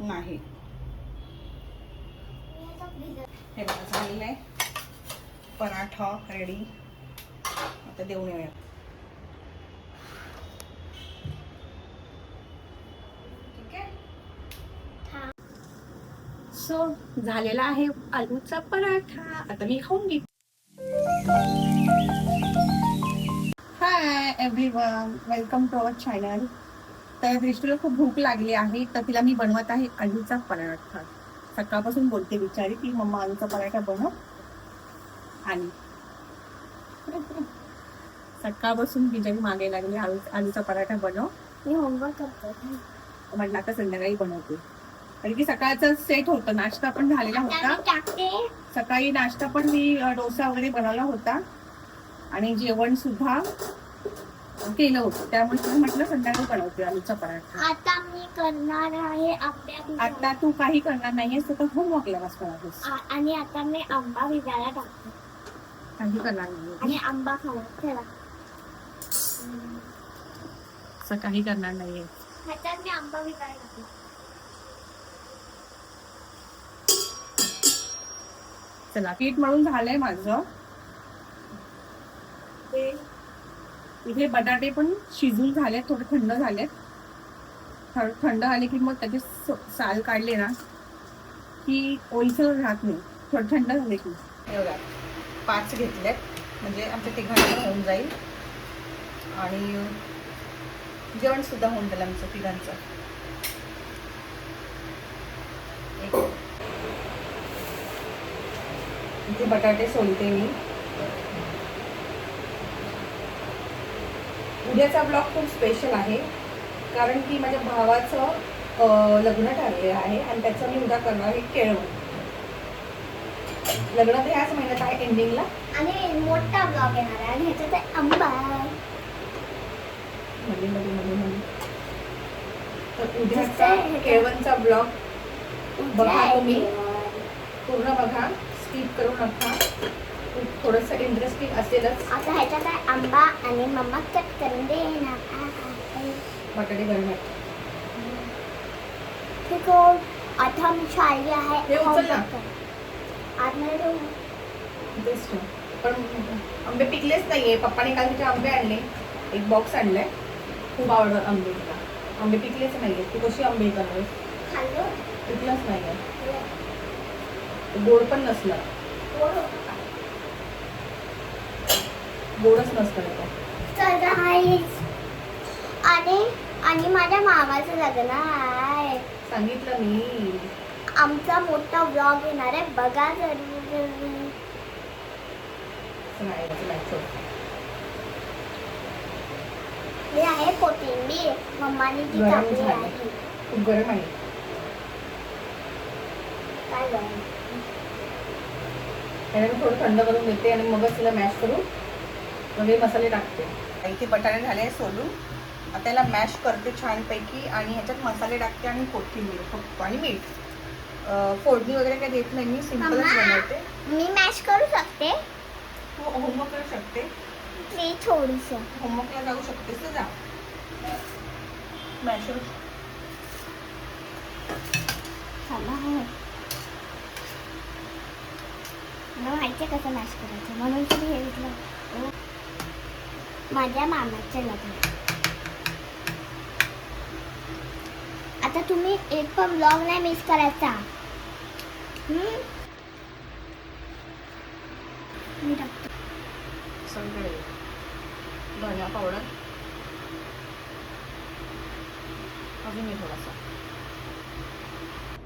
नाही. हे बघा झालेलं आहे पराठा रेडी. आता देऊन येऊया. ठीक आहे. सो झालेला आहे आलूचा पराठा. आता मी खाऊन घेते. Hi everyone, welcome to our channel. तर दृष्टीला खूप भूक लागली आहे, तर तिला मी बनवत आहे आलूचा पराठा. सकाळपासून बोलते बिचारी की मम्मा आलूचा पराठा बनव. आणि सकाळपासून बिचारी मागे लागली आलूचा पराठा बनव. मी होमवर्क करते. म्हटलं आता संध्याकाळी बनवते. कारण की सकाळचा सेट होतं, नाश्ता पण झालेला होता. सकाळी नाश्ता पण मी डोसा वगैरे बनवला होता आणि जेवण सुद्धा केलं होतं. त्यामुळे म्हटलं संध्याकाळी बनवते आलूचा पराठा. आता मी करणार आहे अभ्यास. आता तू काही करणार नाहीयेस, तर होमवर्कला बस करायचं. आणि आता मी आंबा भिजायला टाकते. काही करणार नाही आणि आंबा खाऊ ठेवा. असं काही करणार नाहीये. ह्याच्यात मी आंबा भिजायला टाकते. चला, पीठ मळून झालंय माझं. इथे बटाटे पण शिजून झालेत, थोडे थंड झालेत. थंड झाले की मग त्याचे साल काढले ना की ओलसर राहत नाही. थोडं थंड झाले की. एवढा 5 घेतलेत, म्हणजे आमच्या तिघांना होऊन जाईल आणि जेवण सुद्धा होऊन जाईल आमचं तिघांचं. इथे बटाटे सोलते मी. उद्याचा ब्लॉग खूप स्पेशल आहे, कारण की माझ्या भावाचं लग्न ठरलेलं आहे आणि त्याचं मी उद्या करणार आहे केळवण. लग्न तर ह्याच महिन्यात आहे एंडिंगला. आणि मोठा ब्लॉग येणार आहे आणि ह्याच्यात आंबा मध्ये मध्ये मध्ये मध्ये. तर उद्याचा केळवणचा ब्लॉग बघा तुम्ही, पूर्ण बघा, स्किप करू नका. थोडंसं इंटरेस्टिंग असेलच. आता ह्याच्यात आहे आंबा आणि मम्मा कट करून देणार. बटाटे घालणार. ठीक आहे. आता मी शाळी आहे. हे उचल ना. आतमध्ये ठेवू. बेस्ट. पण आंबे पिकलेच नाहीये. पप्पाने काल तिचे आंबे आणले, एक बॉक्स आणलाय. खूप आवडतात आंबे तिला. आंबे पिकलेच नाहीये. तू कशी आंबे करणार? खाल्लं पिकलंच नाहीये. गोड पण नसलं. गोडच नसतं. आणि माझ्या मामाचं लग्न आहे. सांगितलं मी. आमचा मोठा ब्लॉग येणार आहे, बघा जरूर. हे आहे कोथिंबीर, मम्मानी ती कापली आहे. खूप गरम आहे. काय गरम? त्याने थोडं थंड करून देते आणि मगच तिला मॅश करून वगैरे मसाले टाकते. इथे बटाटे झाले सोलून. आता त्याला मॅश करते छानपैकी आणि ह्याच्यात मसाले टाकते आणि कोथिंबीर फक्त आणि मीठ. फोडणी वगैरे काही देत नाही मी, सिंपलच बनवते. मी मॅश करू शकते. तू होमवर्क करू शकते. प्लीज थोडीसं. होमवर्कला जाऊ शकतेस तर जा. मॅशर मला माहिती आहे कसं मॅश करायचं, म्हणून तुम्ही हे विचारलं. माझ्या मामाचं लग्न. आता तुम्ही एक पण ब्लॉग नाही मिस करायचा. मी टाकते सगळे धनिया पावडर अजून मी थोडासा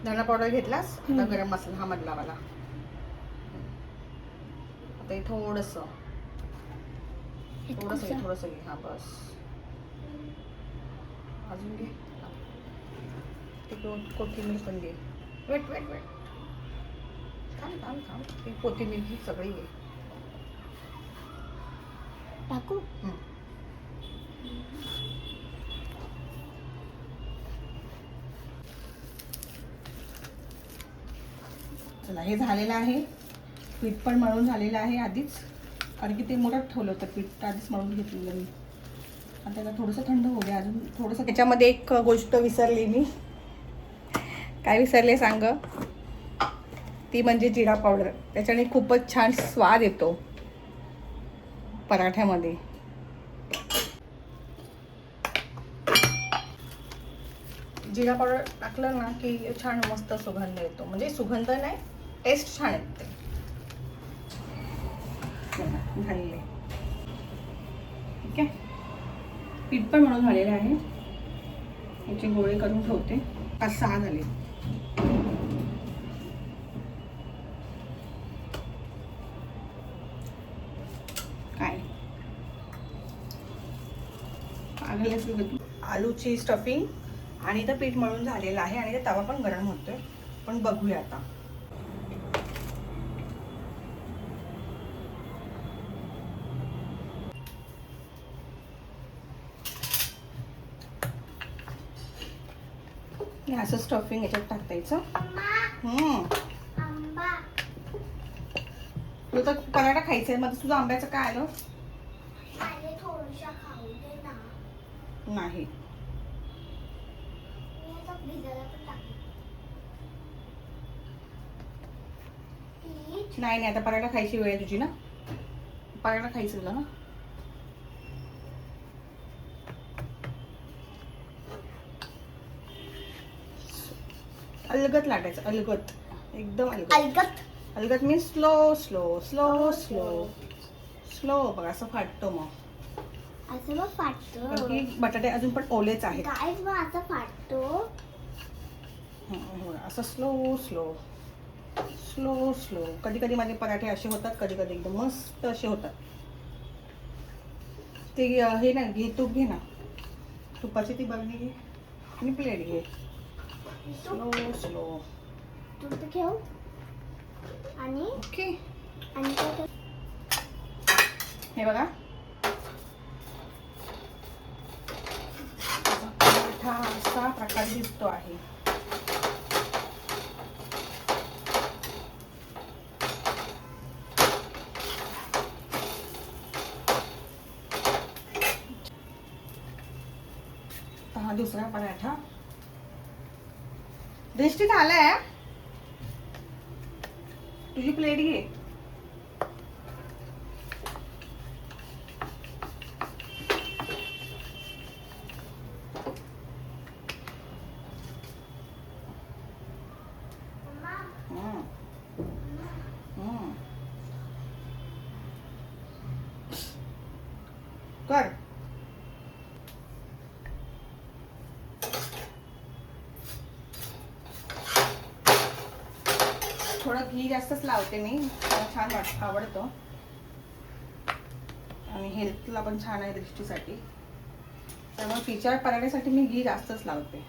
धना पावडर घेतलास. आता गरम मसाला हा मधला वाला. आता हे थोडंसं थोडंसं घे. हा बस. अजून घे. कोथिंबीर पण घे. Wait wait wait. थांब थांब थांब. कोथिंबीर ही सगळी घे. टाकू. चला, हे झालेलं आहे. पीठ पण मळून झालेलं आहे आधीच, कारण की ते मोठं ठेवलं होतं पीठ, आधीच मळून घेतलेलं मी. आता त्याला थोडंसं थंड होऊ द्या अजून थोडंसं. त्याच्यामध्ये एक गोष्ट विसरली मी. काय विसरले सांग. ती म्हणजे जिरा पावडर. त्याच्याने खूपच छान स्वाद येतो पराठ्यामध्ये. जिरा पावडर टाकलं ना की छान मस्त सुगंध येतो. म्हणजे सुगंध नाही, टेस्ट छान येते. झालेले ठीक आहे. पीठ पण म्हणून झालेलं आहे. याचे गोळे करून ठेवते. 5-6 झाले. काय आलूची स्टफिंग आणि इथं पीठ मळून झालेलं आहे आणि तवा पण गरम होतोय. पण बघूया आता. असं स्टफिंग याच्यात टाकायचं. तुला तर पराठा खायचंय, मग तुझं आंब्याचं काय आलं? नाही नाही आता पराठा खायची वेळ आहे तुझी ना. पराठा खायचं तुला ना. अलगत लाटायचं. अलगत एकदम अलगत. अलगत means slow slow slow slow slow. बघ असं फाटतो मग. असं मग फाटतो. की बटाटे अजून पण ओलेच आहेत. गाईज मग असं फाटतो. असं स्लो स्लो स्लो स्लो. कधी कधी माझे पराठे असे होतात, कधी कधी एकदम मस्त असे होतात. ते हे ना, घे तूप घे ना. तुपाची ती बरणी घे आणि प्लेट घे. स्लो स्लो तूप घेऊ आणि ओके. आणि काय हे बघा पराठा असा प्रकार दिसतो आहे. हा दुसरा पराठा. दृष्टीत आलाय. तुझी प्लेट घे. कर. थोडं घी जास्तच लावते मी. मला छान आवडतं आणि हेल्थला पण छान आहे दृष्टीसाठी. त्यामुळे तिच्या पराठ्यासाठी मी घी जास्तच लावते.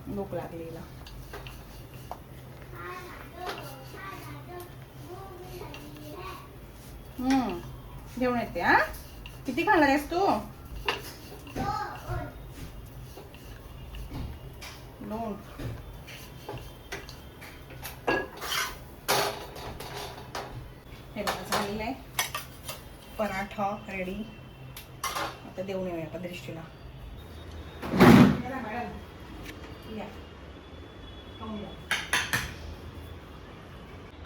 भूक लागलेला. घेऊन येते. हा किती खाणार आहेस तू? 2. हे बघा झालेलं आहे पराठा रेडी. आता देऊन येऊया आपण दृष्टीला.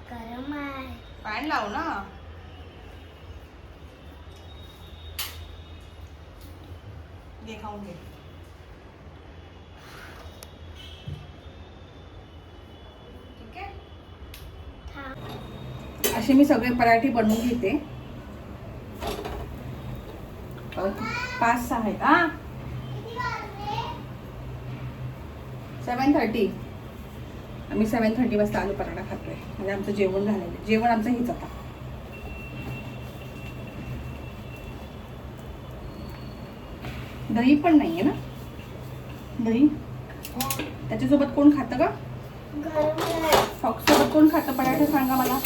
गरम आहे. फॅन लाव ना. घे खाऊन घे. ठीक आहे. असे मी सगळे पराठे बनवून घेते. 5-6 आहेत. 7:30. आम्ही 7:30 वाजता आलू पराठा खातोय. म्हणजे आमचं जेवण झालेलं आहे. जेवण आमचं हेच आता. दही पण नाहीये ना. दही त्याच्यासोबत कोण खातं का? फॉक्स सोबत कोण खातं पराठा सांगा मला.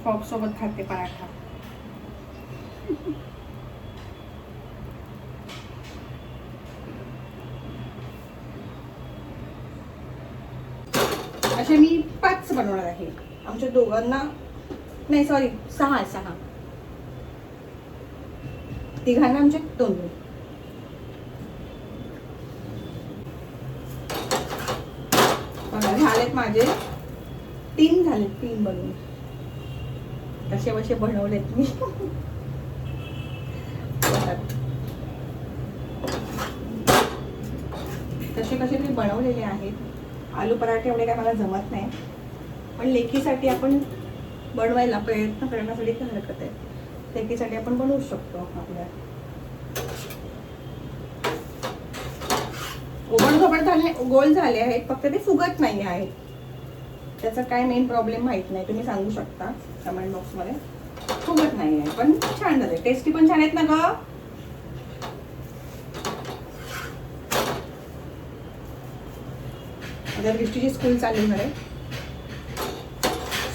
सॉस सोबत खाते पराठा. असे मी 5 बनवणार आहे. आमच्या दोघांना नाही, सॉरी 6. तिघांना आमचे 2. झालेत माझे 3 झालेत. 3 बनवून कसे कसे बनवलेत मी. तसे कसे मी बनवलेले आहेत. आलू पराठे एवढे काय मला जमत नाही, पण लेकीसाठी आपण बनवायला प्रयत्न करण्यासाठी काय हरकत आहे. लेकीसाठी आपण बनवू शकतो. आपल्या ओबडधोबड झाले, गोल झाले आहेत, फक्त ते फुगत नाही आहेत. त्याचा काय मेन प्रॉब्लेम माहित नाही, तुम्ही सांगू शकता कमेंट बॉक्समध्ये. फुगत नाही आहे, पण छान झाले. टेस्टी पण छान आहेत ना ग. आता दृष्टीची स्कूल चालू होणार आहे,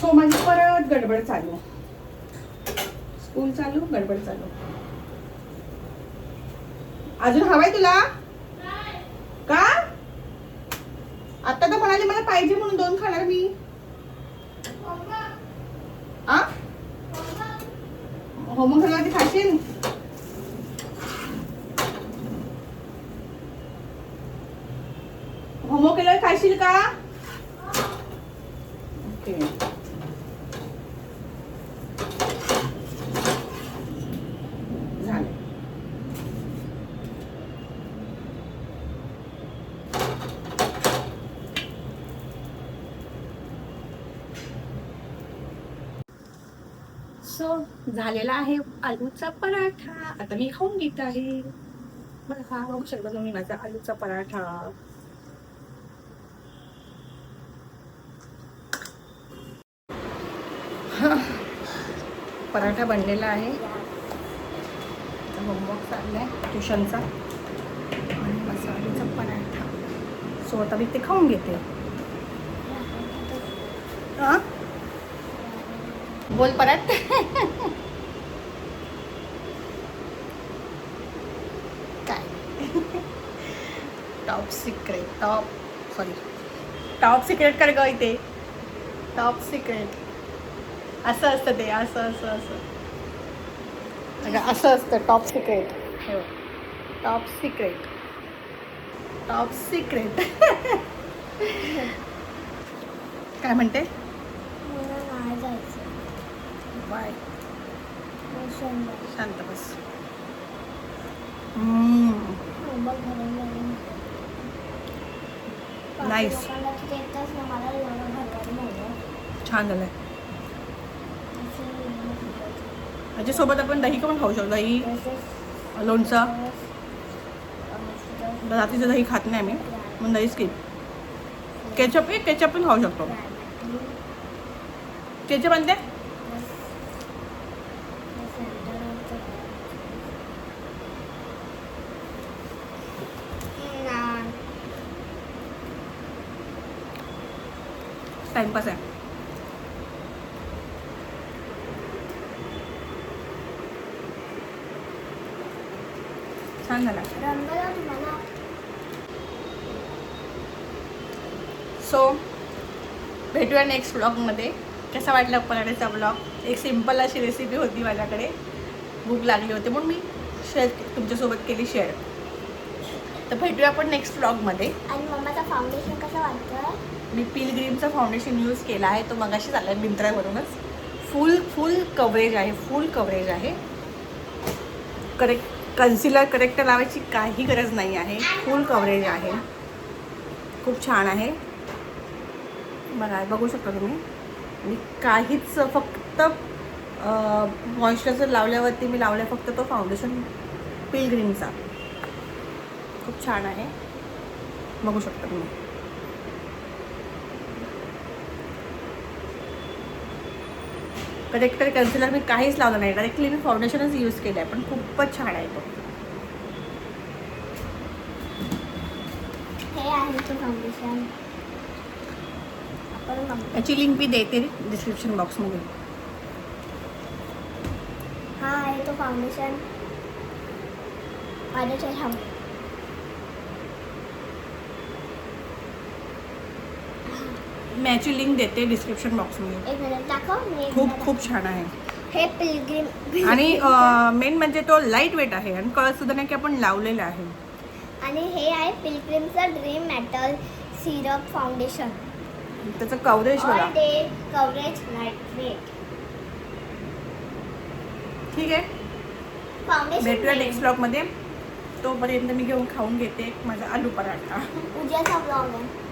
सो माझी परत गडबड चालू. स्कूल चालू, गडबड चालू. अजून हवाय तुला का? आता तर म्हणाले मला पाहिजे म्हणून 2 खाणार मी. होमवर्क झाला ते खाशील. होमवर्क केल्यावर खाशील का? ओके. झालं. सो झालेला आहे आलूचा पराठा. आता मी खाऊन घेत आहे. मला हा बघू शकता तुम्ही माझा आलूचा पराठा. पराठा बनलेला आहे. होमवर्क चाललाय ट्युशनचा आणि माझा आलूचा पराठा. सो आता मी ते खाऊन घेते. बोल परत. काय टॉप सिक्रेट कर ग इथे. टॉप सिक्रेट असं असतं ते. असं असतं टॉप सिक्रेट. Top secret. काय म्हणते? बाय. शांत बस. नाईस. छान झालंय. त्याच्यासोबत आपण दही पण खाऊ शकतो. दही, लोणचं. रात्रीचं दही खात नाही मी, म्हणून दही स्किप. केचप पण खाऊ शकतो. केचप आणते. टाइमपास आहे. छान झाला. सो भेटूया नेक्स्ट ब्लॉगमध्ये. कसा वाटला पराठ्याचा ब्लॉग? एक सिम्पल अशी रेसिपी होती, माझ्याकडे भूक लागली होती म्हणून मी तुमच्यासोबत केली शेअर. तर भेटूया आपण नेक्स्ट ब्लॉगमध्ये. आणि मम्माचा फाउंडेशन कसं वाटतं? मी पिलग्रीमचा फाउंडेशन यूज केला आहे. तो मगाशी झाला आहे मिंत्रावरूनच. फुल कव्हरेज आहे. कन्सिलर करेक्टर लावायची काही गरज नाही आहे. फुल कव्हरेज आहे. खूप छान आहे. बघू शकता तुम्ही. आणि काहीच फक्त मॉइश्चरायझर लावल्यावरती मी लावलं फक्त तो फाउंडेशन पिलग्रीमचा. खूप छान आहे. बघू शकता तुम्ही. करेक्टर कन्सिलर मी काहीच लावलं नाही. डायरेक्टली मी फाउंडेशनच यूज केलं आहे, पण खूपच छान आहे तो. हे आहे तो फाउंडेशन. याची लिंक मी देते डिस्क्रिप्शन बॉक्समध्ये. फाउंडेशन माझ्या थांब मॅची लिंक देते डिस्क्रिप्शन बॉक्समध्ये. एक मिनिट दाखव मी खूप खूप छान आहे. हे पिलग्रिम आणि मेन म्हणजे तो लाईट वेट आहे आणि कळत सुद्धा नाही की आपण लावलेला आहे. आणि हे आहे पिलग्रिमचं ड्रीम मेटल सिरप फाउंडेशन. त्याचं कव्हरेज बघा. All day coverage lightweight. ठीक आहे, फाउंडेशन भेटूया नेक्स्ट ब्लॉगमध्ये. तोपर्यंत मी घेऊन खाऊन घेते माझा आलू पराठा. उद्याचा ब्लॉग आहे.